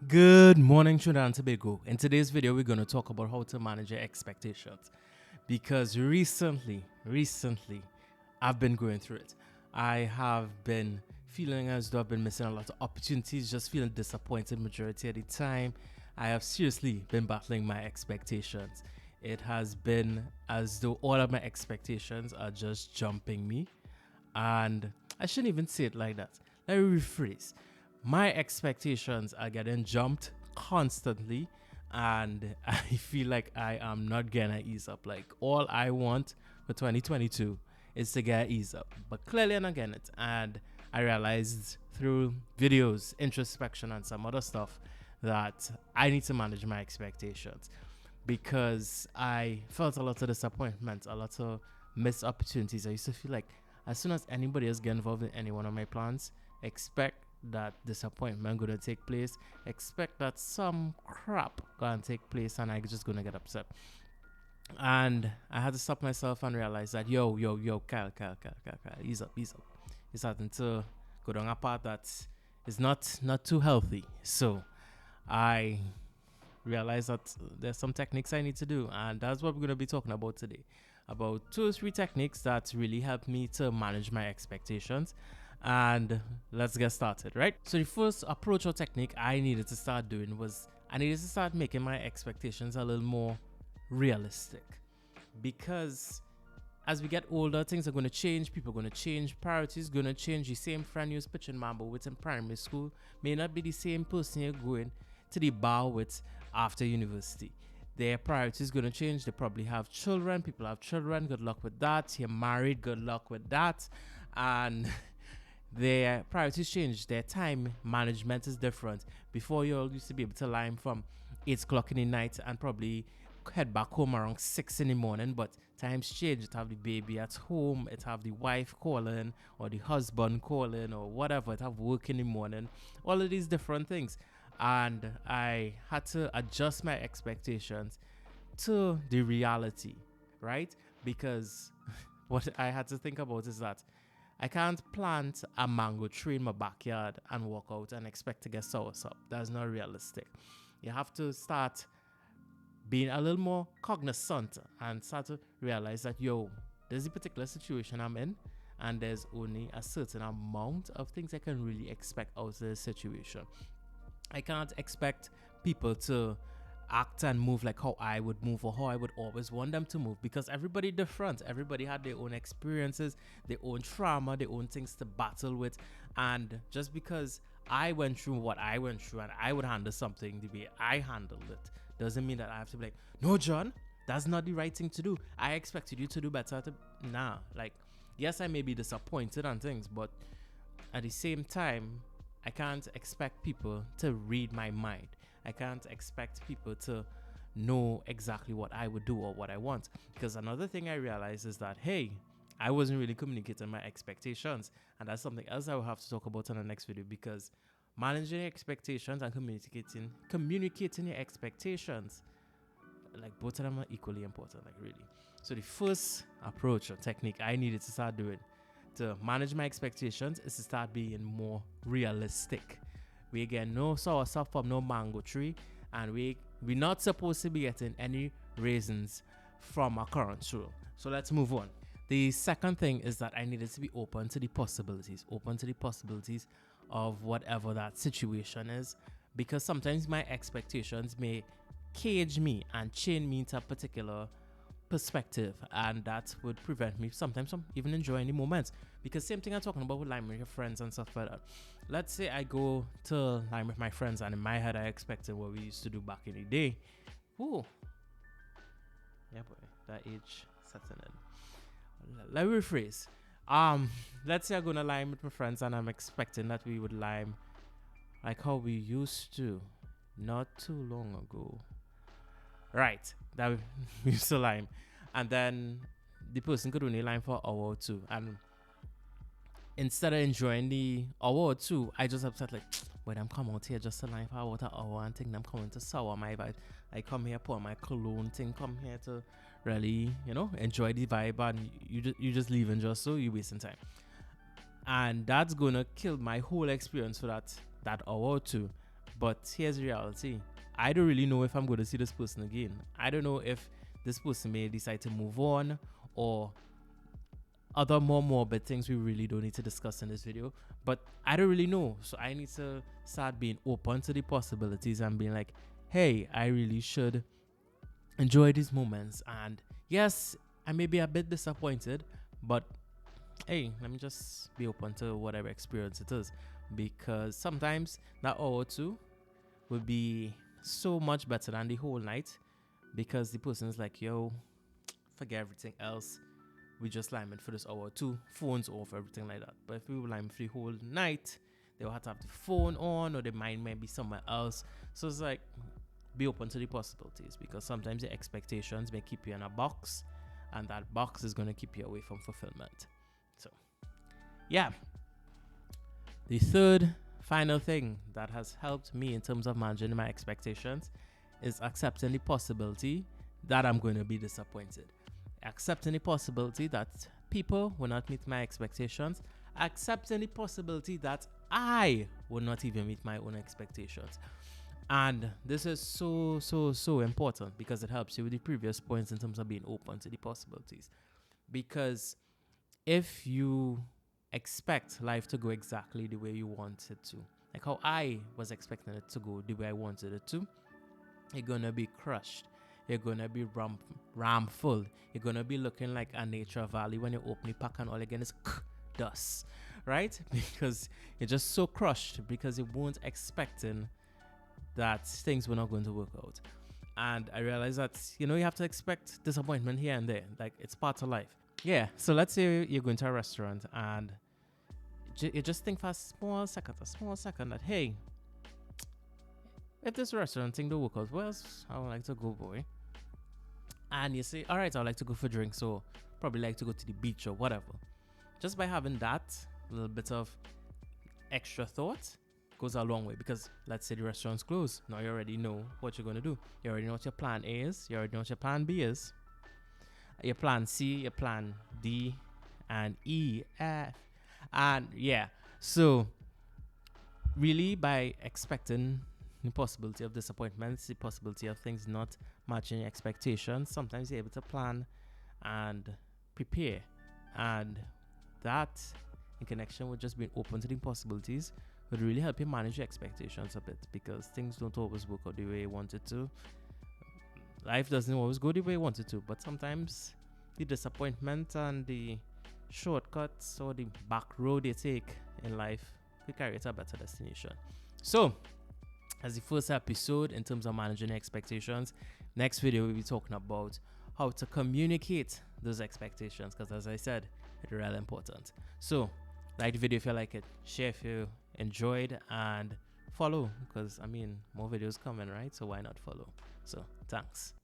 Good morning, Trinidad and Tobago. In today's video, we're going to talk about how to manage your expectations. Because recently, I've been going through it. I have been feeling as though I've been missing a lot of opportunities, just feeling disappointed majority of the time. I have seriously been battling my expectations. It has been as though all of my expectations are just jumping me. And I shouldn't even say it like that. Let me rephrase. My expectations are getting jumped constantly, and I feel like I am not gonna ease up. Like, all I want for 2022 is to get ease up, but clearly I'm not getting it. And I realized through videos, introspection, and some other stuff that I need to manage my expectations because I felt a lot of disappointment, a lot of missed opportunities. I used to feel like as soon as anybody else get involved in any one of my plans, expect that disappointment gonna take place, expect that some crap gonna take place, and I just gonna get upset. And I had to stop myself and realize that yo, Kyle, ease up. It's starting to go down a path that is not too healthy. So I realize that there's some techniques I need to do, and that's what we're going to be talking about today. About 2 or 3 techniques that really help me to manage my expectations. And let's get started, right? So, the first approach or technique I needed to start doing was I needed to start making my expectations a little more realistic. Because as we get older, things are going to change, people are going to change, priorities going to change. The same friend you was pitching mambo with in primary school may not be the same person you're going to the bar with after university. Their priorities going to change. They probably have children. People have children. Good luck with that. You're married. Good luck with that. And their priorities change. Their time management is different. Before, you all used to be able to line from 8 o'clock in the night and probably head back home around 6 in the morning, but times change. It have the baby at home, it have the wife calling or the husband calling or whatever, it have work in the morning, all of these different things. And I had to adjust my expectations to the reality, right? Because what I had to think about is that I can't plant a mango tree in my backyard and walk out and expect to get soursop. That's not realistic. You have to start being a little more cognizant and start to realize that, there's a particular situation I'm in, and there's only a certain amount of things I can really expect out of the situation. I can't expect people to act and move like how I would move or how I would always want them to move, because everybody different. Everybody had their own experiences, their own trauma, their own things to battle with. And just because I went through what I went through and I would handle something the way I handled it doesn't mean that I have to be like, no, John, that's not the right thing to do. I expected you to do better. Nah, like, yes, I may be disappointed and things, but at the same time, I can't expect people to read my mind. I can't expect people to know exactly what I would do or what I want. Because another thing I realized is that, hey, I wasn't really communicating my expectations. And that's something else I will have to talk about in the next video, because managing your expectations and communicating your expectations, like, both of them are equally important, like, really. So the first approach or technique I needed to start doing to manage my expectations is to start being more realistic. We get no soursop from no mango tree, and we're not supposed to be getting any raisins from our current rule. So let's move on. The second thing is that I needed to be open to the possibilities of whatever that situation is, because sometimes my expectations may cage me and chain me into a particular perspective, and that would prevent me sometimes from even enjoying the moments. Because same thing I'm talking about with lying with your friends and stuff like that. Let's say I go to line with my friends, and in my head I expected what we used to do back in the day. Ooh, yeah, boy, that age setting in. Let me rephrase. Let's say I'm gonna lime with my friends, and I'm expecting that we would lime like how we used to not too long ago. Right, that we used to lime, and then the person could only lime for an hour or two, and instead of enjoying the hour or two, I just upset like, when I'm coming out here just to lime for about an hour and think I'm coming to sour my vibe. I come here pour my cologne thing, come here to really, enjoy the vibe, and you just leaving just so you wasting time. And that's gonna kill my whole experience for that hour or two, But here's the reality. I don't really know if I'm going to see this person again. I don't know if this person may decide to move on, or other more morbid things we really don't need to discuss in this video. But I don't really know. So I need to start being open to the possibilities and being like, hey, I really should enjoy these moments. And yes, I may be a bit disappointed, but hey, let me just be open to whatever experience it is. Because sometimes that hour or two will be so much better than the whole night, because the person is like, yo, forget everything else. We just limit for this hour or two, phones off, everything like that. But if we were limit for the whole night, they will have to have the phone on, or their mind may be somewhere else. So it's like, be open to the possibilities, because sometimes the expectations may keep you in a box, and that box is going to keep you away from fulfillment. So yeah, the third final thing that has helped me in terms of managing my expectations is accepting the possibility that I'm going to be disappointed, accepting the possibility that people will not meet my expectations, accepting the possibility that I will not even meet my own expectations. And this is so important, because it helps you with the previous points in terms of being open to the possibilities. Because if you expect life to go exactly the way you want it to, like how I was expecting it to go the way I wanted it to, you're gonna be crushed. You're gonna be ram full. You're gonna be looking like a nature valley when you open the pack and all again is dust, right? Because you're just so crushed, because you weren't expecting that things were not going to work out. And I realized that, you have to expect disappointment here and there. Like, it's part of life. Yeah. So let's say you're going to a restaurant and you just think for a small second that, hey, if this restaurant thing don't work out, well, I would like to go, boy. And you say, all right, I would like to go for drinks, so probably like to go to the beach or whatever. Just by having that little bit of extra thought goes a long way, because let's say the restaurant's closed. Now you already know what you're going to do. You already know what your plan A is. You already know what your plan B is. Your plan C, your plan D, and E, F. And yeah, so really by expecting the possibility of disappointments, the possibility of things not matching your expectations, sometimes you're able to plan and prepare. And that, in connection with just being open to the possibilities, would really help you manage your expectations a bit, because things don't always work out the way you want it to. Life doesn't always go the way you want it to, but sometimes the disappointment and the shortcuts or the back road you take in life could carry you to a better destination. So, as the first episode in terms of managing expectations, next video we'll be talking about how to communicate those expectations, because as I said, it's really important. So, like the video if you like it, share if you enjoyed, and follow, because more videos coming, right? So why not follow? So thanks.